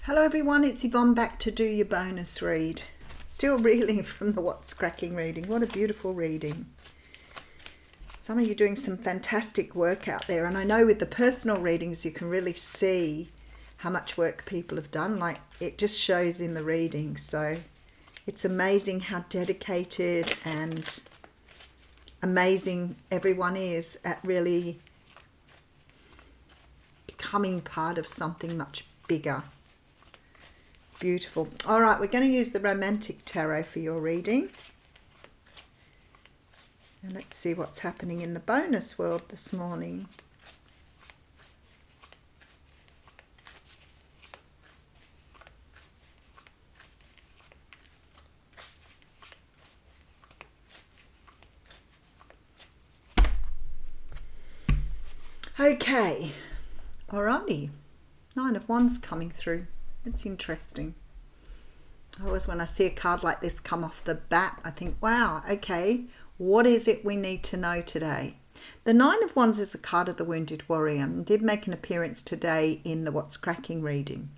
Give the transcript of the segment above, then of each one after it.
Hello everyone, it's Yvonne back to do your bonus read. Still reeling from the What's Cracking reading. What a beautiful reading. Some of you are doing some fantastic work out there, and I know with the personal readings you can really see how much work people have done. Like, it just shows in the reading. So it's amazing how dedicated and amazing everyone is at really becoming part of something much bigger. Beautiful. All right, we're going to use the Romantic Tarot for your reading. And let's see what's happening in the bonus world this morning. Okay. Alrighty. 9 of Wands coming through. It's interesting. Always when I see a card like this come off the bat, I think, wow, okay, what is it we need to know today? The 9 of Wands is the card of the Wounded Warrior. It did make an appearance today in the What's Cracking reading.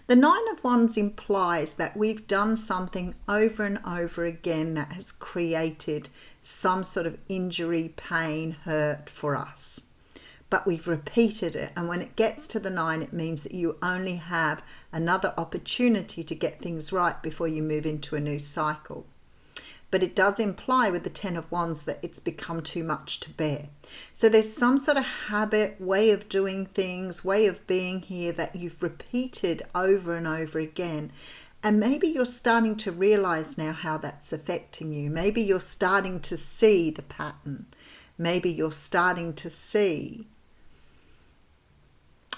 The 9 of Wands implies that we've done something over and over again that has created some sort of injury, pain, hurt for us. But we've repeated it, and when it gets to the 9, it means that you only have another opportunity to get things right before you move into a new cycle. But it does imply with the 10 of Wands that it's become too much to bear. So there's some sort of habit, way of doing things, way of being here that you've repeated over and over again. And maybe you're starting to realize now how that's affecting you. Maybe you're starting to see the pattern. Maybe you're starting to see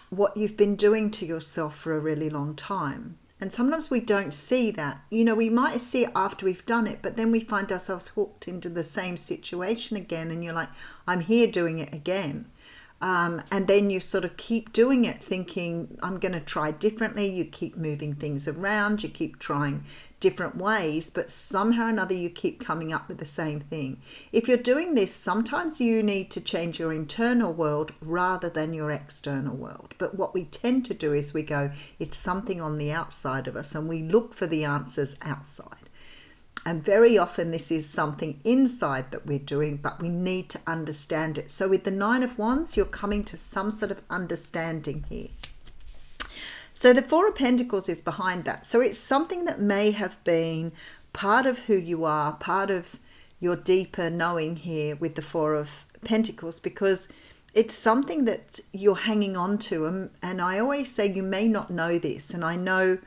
what you've been doing to yourself for a really long time. And sometimes we don't see that. You know, we might see it after we've done it, but then we find ourselves hooked into the same situation again, and you're like, I'm here doing it again. And then you sort of keep doing it thinking, I'm going to try differently. You keep moving things around, you keep trying different ways, but somehow or another you keep coming up with the same thing. If you're doing this, sometimes you need to change your internal world rather than your external world. But what we tend to do is we go, it's something on the outside of us, and we look for the answers outside. And very often this is something inside that we're doing, but we need to understand it. So with the 9 of Wands, you're coming to some sort of understanding here. So the 4 of Pentacles is behind that. So it's something that may have been part of who you are, part of your deeper knowing here with the 4 of Pentacles, because it's something that you're hanging on to. And I always say you may not know this, and I know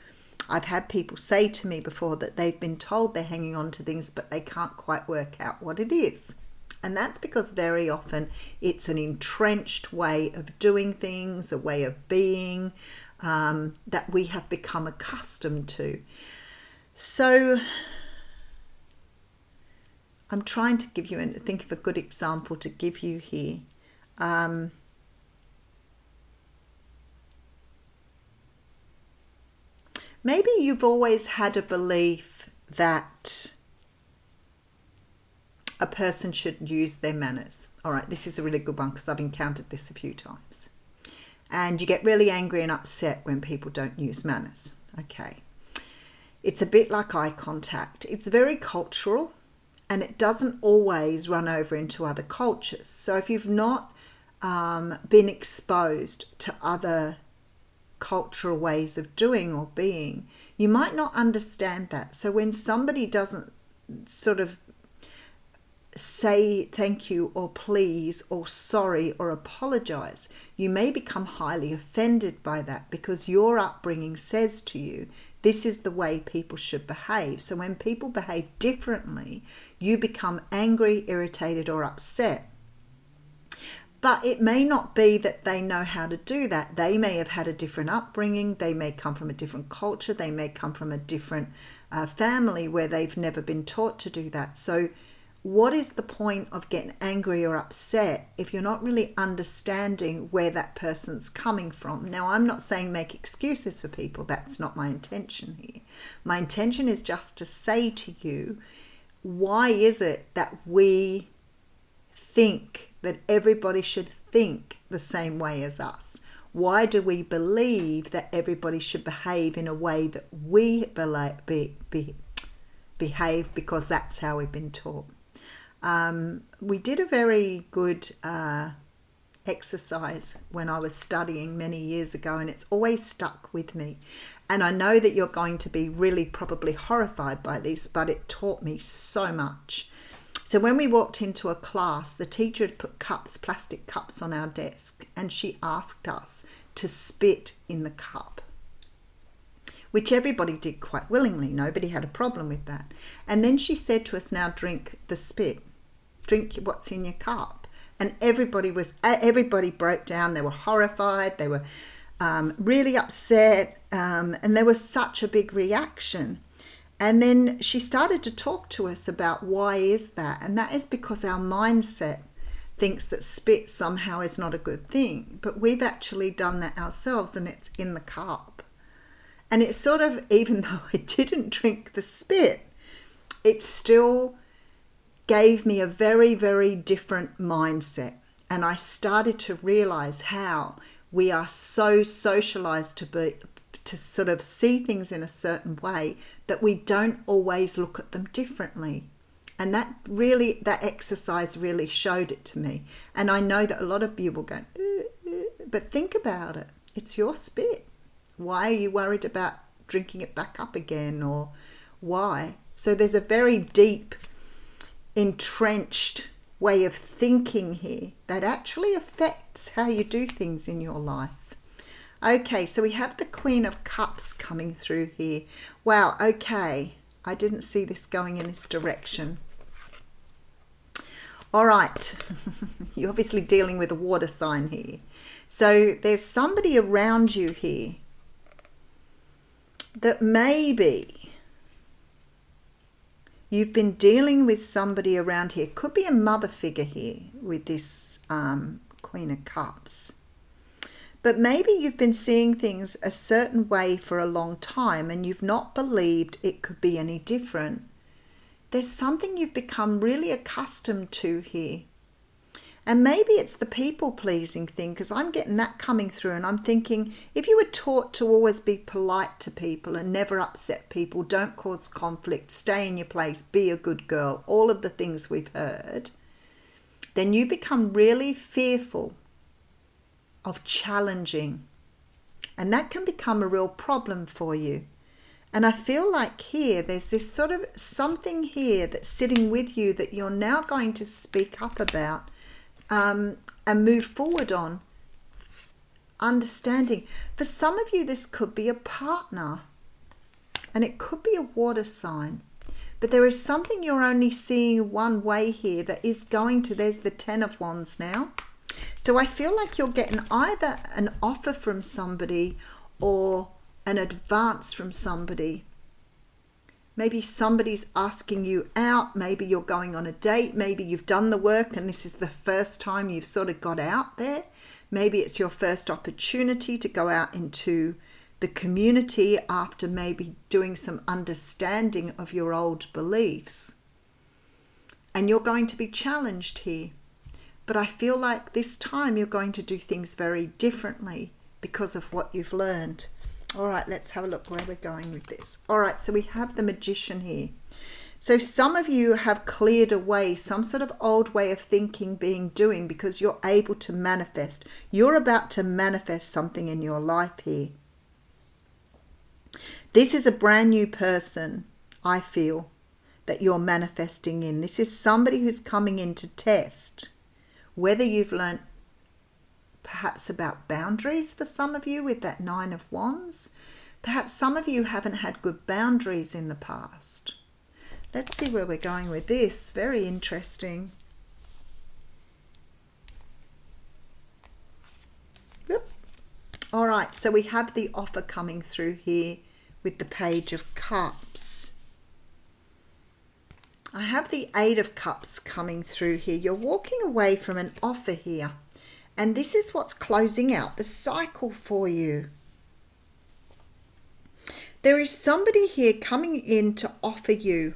I've had people say to me before that they've been told they're hanging on to things, but they can't quite work out what it is. And that's because very often it's an entrenched way of doing things, a way of being that we have become accustomed to. So I'm trying to give you and think of a good example to give you here. Maybe you've always had a belief that a person should use their manners. All right, this is a really good one because I've encountered this a few times. And you get really angry and upset when people don't use manners. Okay. It's a bit like eye contact. It's very cultural, and it doesn't always run over into other cultures. So if you've not been exposed to other cultural ways of doing or being, you might not understand that. So when somebody doesn't sort of say thank you or please or sorry or apologize, you may become highly offended by that because your upbringing says to you this is the way people should behave. So when people behave differently, you become angry, irritated or upset. But it may not be that they know how to do that. They may have had a different upbringing. They may come from a different culture. They may come from a different family where they've never been taught to do that. So what is the point of getting angry or upset if you're not really understanding where that person's coming from? Now, I'm not saying make excuses for people. That's not my intention here. My intention is just to say to you, why is it that we think that everybody should think the same way as us? Why do we believe that everybody should behave in a way that we behave because that's how we've been taught? We did a very good exercise when I was studying many years ago, and it's always stuck with me. And I know that you're going to be really probably horrified by this, but it taught me so much. So when we walked into a class, the teacher had put plastic cups on our desk, and she asked us to spit in the cup, which everybody did quite willingly. Nobody had a problem with that. And then she said to us, now drink the spit. Drink what's in your cup. And everybody broke down. They were horrified. They were really upset. And there was such a big reaction. And then she started to talk to us about why is that? And that is because our mindset thinks that spit somehow is not a good thing. But we've actually done that ourselves, and it's in the cup. And it's sort of, even though I didn't drink the spit, it still gave me a very, very different mindset. And I started to realize how we are so socialized to sort of see things in a certain way that we don't always look at them differently. And that exercise really showed it to me. And I know that a lot of you will go, but think about it. It's your spit. Why are you worried about drinking it back up again, or why? So there's a very deep, entrenched way of thinking here that actually affects how you do things in your life. Okay, so we have the Queen of Cups coming through here. Wow, okay. I didn't see this going in this direction. All right. You're obviously dealing with a water sign here. So there's somebody around you here that maybe you've been dealing with somebody around here. Could be a mother figure here with this Queen of Cups. But maybe you've been seeing things a certain way for a long time and you've not believed it could be any different. There's something you've become really accustomed to here. And maybe it's the people-pleasing thing, because I'm getting that coming through, and I'm thinking, if you were taught to always be polite to people and never upset people, don't cause conflict, stay in your place, be a good girl, all of the things we've heard, then you become really fearful of challenging. And that can become a real problem for you. And I feel like here, there's this sort of something here that's sitting with you that you're now going to speak up about and move forward on. Understanding. For some of you, this could be a partner. And it could be a water sign. But there is something you're only seeing one way here that is going to, there's the 10 of Wands now. So I feel like you're getting either an offer from somebody or an advance from somebody. Maybe somebody's asking you out. Maybe you're going on a date. Maybe you've done the work and this is the first time you've sort of got out there. Maybe it's your first opportunity to go out into the community after maybe doing some understanding of your old beliefs. And you're going to be challenged here. But I feel like this time you're going to do things very differently because of what you've learned. All right, let's have a look where we're going with this. All right, so we have the Magician here. So some of you have cleared away some sort of old way of thinking, doing, because you're able to manifest. You're about to manifest something in your life here. This is a brand new person, I feel, that you're manifesting in. This is somebody who's coming in to test whether you've learnt perhaps about boundaries for some of you with that 9 of Wands. Perhaps some of you haven't had good boundaries in the past. Let's see where we're going with this. Very interesting. Yep. All right, so we have the offer coming through here with the Page of Cups. I have the 8 of Cups coming through here. You're walking away from an offer here. And this is what's closing out the cycle for you. There is somebody here coming in to offer you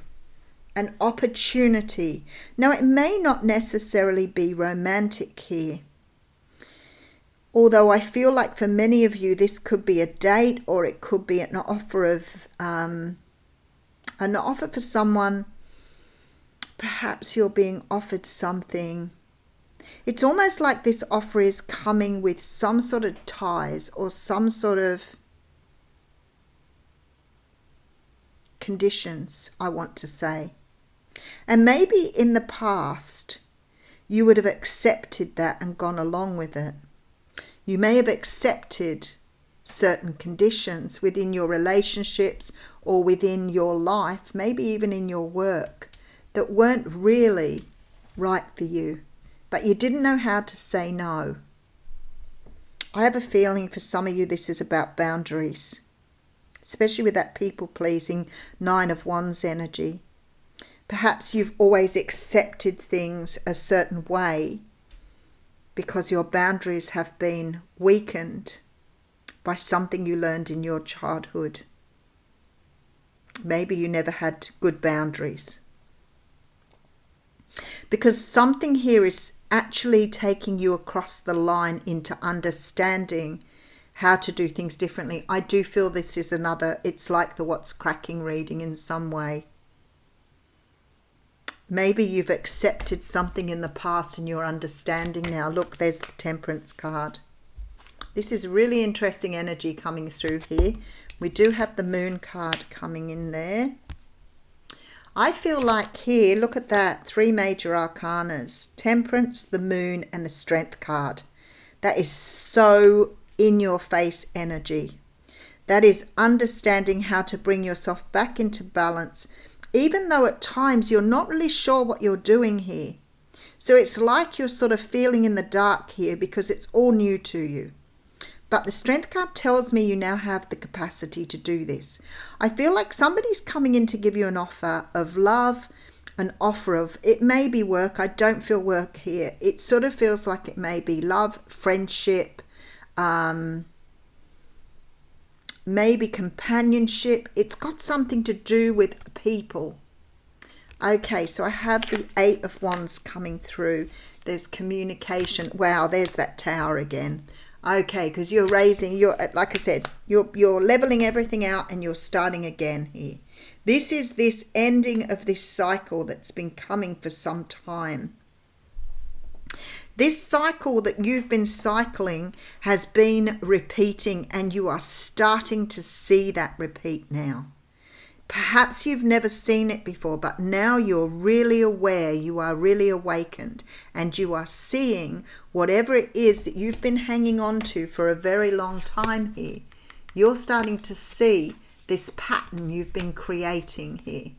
an opportunity. Now, it may not necessarily be romantic here. Although I feel like for many of you, this could be a date, or it could be an offer for someone. Perhaps you're being offered something. It's almost like this offer is coming with some sort of ties or some sort of conditions, I want to say. And maybe in the past, you would have accepted that and gone along with it. You may have accepted certain conditions within your relationships or within your life, maybe even in your work, that weren't really right for you, but you didn't know how to say no. I have a feeling for some of you this is about boundaries, especially with that people-pleasing 9 of Wands energy. Perhaps you've always accepted things a certain way because your boundaries have been weakened by something you learned in your childhood. Maybe you never had good boundaries. Because something here is actually taking you across the line into understanding how to do things differently. I do feel this is it's like the What's Cracking reading in some way. Maybe you've accepted something in the past and you're understanding now. Look, there's the Temperance card. This is really interesting energy coming through here. We do have the Moon card coming in there. I feel like here, look at that, 3 major arcanas. Temperance, the Moon, and the Strength card. That is so in your face energy. That is understanding how to bring yourself back into balance, even though at times you're not really sure what you're doing here. So it's like you're sort of feeling in the dark here because it's all new to you. But the Strength card tells me you now have the capacity to do this. I feel like somebody's coming in to give you an offer of love, an offer of, it may be work. I don't feel work here. It sort of feels like it may be love, friendship, maybe companionship. It's got something to do with people. Okay, so I have the 8 of Wands coming through. There's communication. Wow, there's that Tower again. Okay, because you're like I said, you're leveling everything out and you're starting again here. This is this ending of this cycle that's been coming for some time. This cycle that you've been cycling has been repeating, and you are starting to see that repeat now. Perhaps you've never seen it before, but now you're really aware, you are really awakened, and you are seeing whatever it is that you've been hanging on to for a very long time here. You're starting to see this pattern you've been creating here.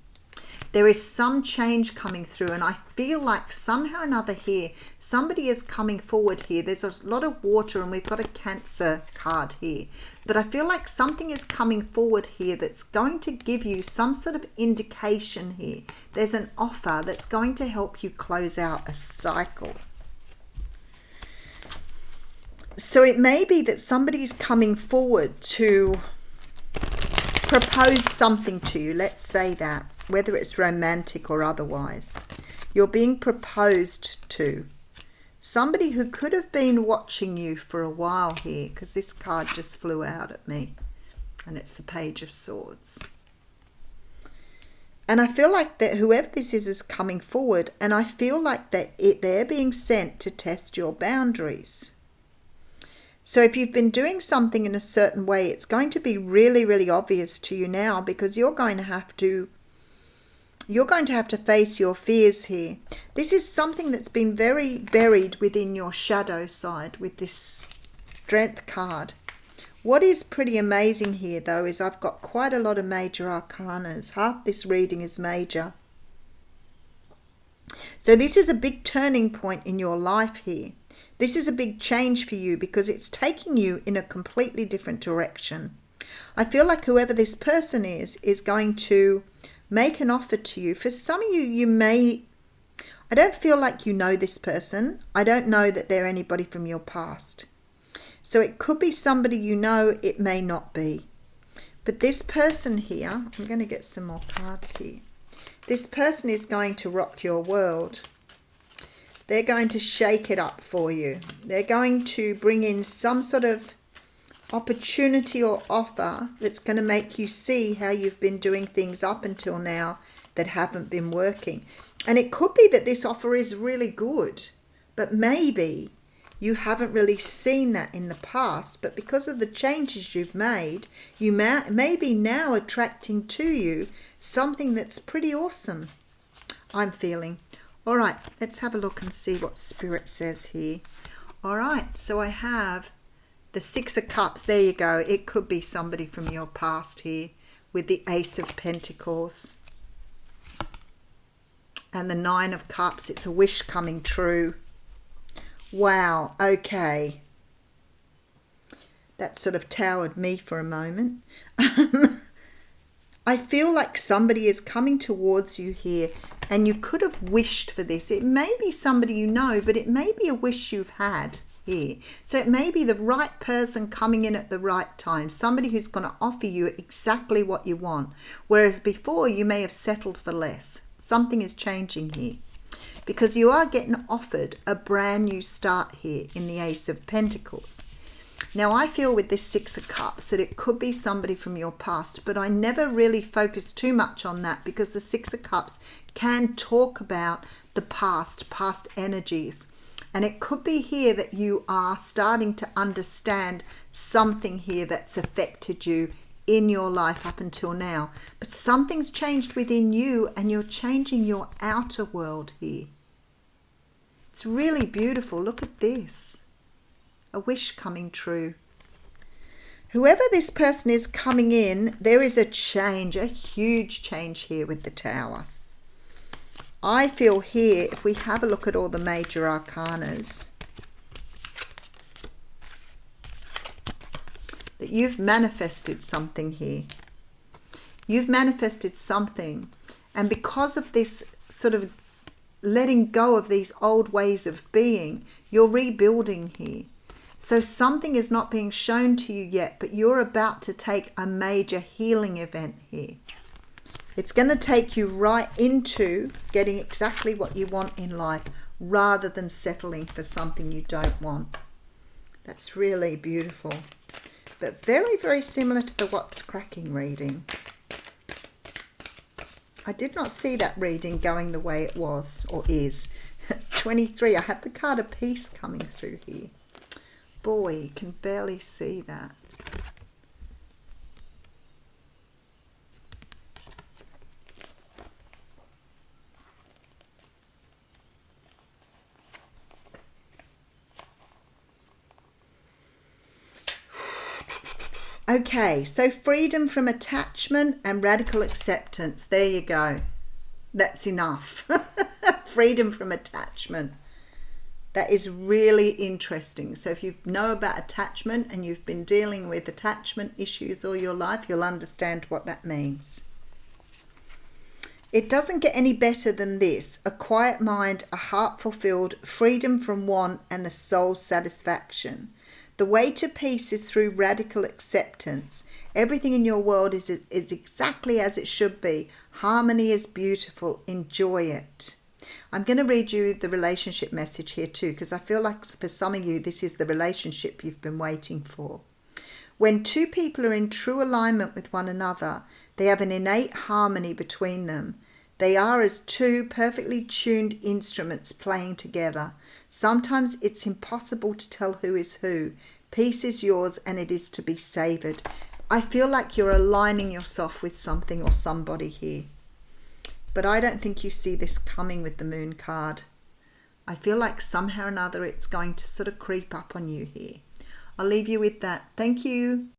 There is some change coming through, and I feel like somehow or another here, somebody is coming forward here. There's a lot of water, and we've got a Cancer card here. But I feel like something is coming forward here that's going to give you some sort of indication here. There's an offer that's going to help you close out a cycle. So it may be that somebody's coming forward to propose something to you. Let's say that. Whether it's romantic or otherwise, you're being proposed to. Somebody who could have been watching you for a while here, because this card just flew out at me, and it's the Page of Swords. And I feel like that whoever this is coming forward, and I feel like that they're being sent to test your boundaries. So if you've been doing something in a certain way, it's going to be really, really obvious to you now, because you're going to have to face your fears here. This is something that's been very buried within your shadow side with this Strength card. What is pretty amazing here, though, is I've got quite a lot of major arcanas. Half this reading is major. So this is a big turning point in your life here. This is a big change for you because it's taking you in a completely different direction. I feel like whoever this person is going to make an offer to you. For some of you, I don't feel like you know this person. I don't know that they're anybody from your past. So it could be somebody you know, it may not be. But this person here, I'm going to get some more cards here. This person is going to rock your world. They're going to shake it up for you. They're going to bring in some sort of opportunity or offer that's going to make you see how you've been doing things up until now that haven't been working. And it could be that this offer is really good, but maybe you haven't really seen that in the past, but because of the changes you've made, you may be now attracting to you something that's pretty awesome, I'm feeling. All right, let's have a look and see what Spirit says here. All right, so I have the Six of Cups. There you go. It could be somebody from your past here with the Ace of Pentacles. And the Nine of Cups. It's a wish coming true. Wow, okay. That sort of towered me for a moment. I feel like somebody is coming towards you here, and you could have wished for this. It may be somebody you know, but it may be a wish you've had here. So it may be the right person coming in at the right time, somebody who's going to offer you exactly what you want, whereas before you may have settled for less. Something is changing here, because you are getting offered a brand new start here in the Ace of Pentacles. Now, I feel with this Six of Cups that it could be somebody from your past, but I never really focus too much on that, because the Six of Cups can talk about the past energies. And it could be here that you are starting to understand something here that's affected you in your life up until now. But something's changed within you, and you're changing your outer world here. It's really beautiful. Look at this. A wish coming true. Whoever this person is coming in, there is a change, a huge change here with the Tower. I feel here, if we have a look at all the major arcanas, that you've manifested something here. You've manifested something, and because of this sort of letting go of these old ways of being, you're rebuilding here. So something is not being shown to you yet, but you're about to take a major healing event here. It's going to take you right into getting exactly what you want in life, rather than settling for something you don't want. That's really beautiful. But very, very similar to the What's Cracking reading. I did not see that reading going the way it was, or is. 23, I have the card of Peace coming through here. Boy, you can barely see that. Okay, so freedom from attachment and radical acceptance. There you go. That's enough. Freedom from attachment. That is really interesting. So if you know about attachment and you've been dealing with attachment issues all your life, you'll understand what that means. It doesn't get any better than this. A quiet mind, a heart fulfilled, freedom from want, and the soul satisfaction. The way to peace is through radical acceptance. Everything in your world is exactly as it should be. Harmony is beautiful. Enjoy it. I'm going to read you the relationship message here too, because I feel like for some of you, this is the relationship you've been waiting for. When two people are in true alignment with one another, they have an innate harmony between them. They are as two perfectly tuned instruments playing together. Sometimes it's impossible to tell who is who. Peace is yours, and it is to be savoured. I feel like you're aligning yourself with something or somebody here. But I don't think you see this coming with the Moon card. I feel like somehow or another it's going to sort of creep up on you here. I'll leave you with that. Thank you.